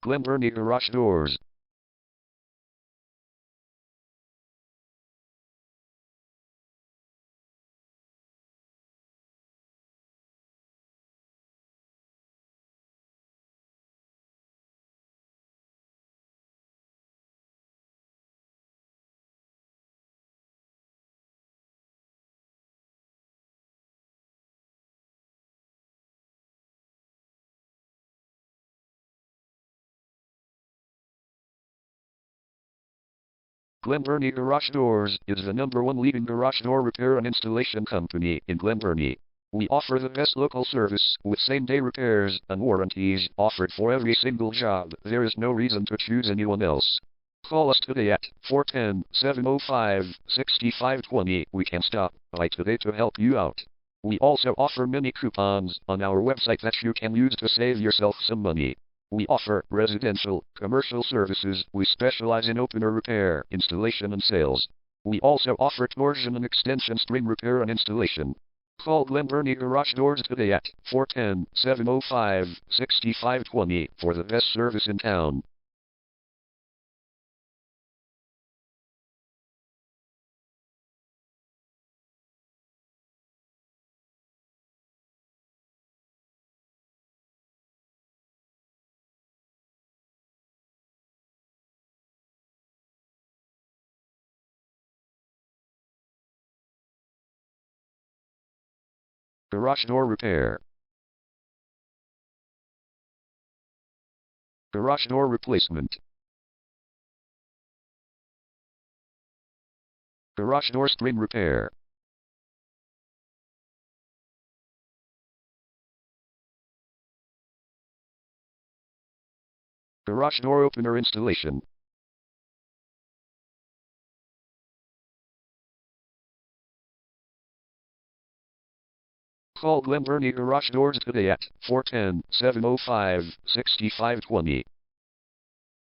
Glen Burnie Garage Doors. Glen Burnie Garage Doors is the #1 leading garage door repair and installation company in Glen Burnie. We offer the best local service with same-day repairs and warranties offered for every single job. There is no reason to choose anyone else. Call us today at 410-705-6520. We can stop by today to help you out. We also offer many coupons on our website that you can use to save yourself some money. We offer residential, commercial services. We specialize in opener repair, installation and sales. We also offer torsion and extension string repair and installation. Call Glen Burnie Garage Doors today at 410-705-6520 for the best service in town. Garage door repair. Garage door replacement. Garage door string repair. Garage door opener installation. Call Glen Burnie Garage Doors today at 410-705-6520.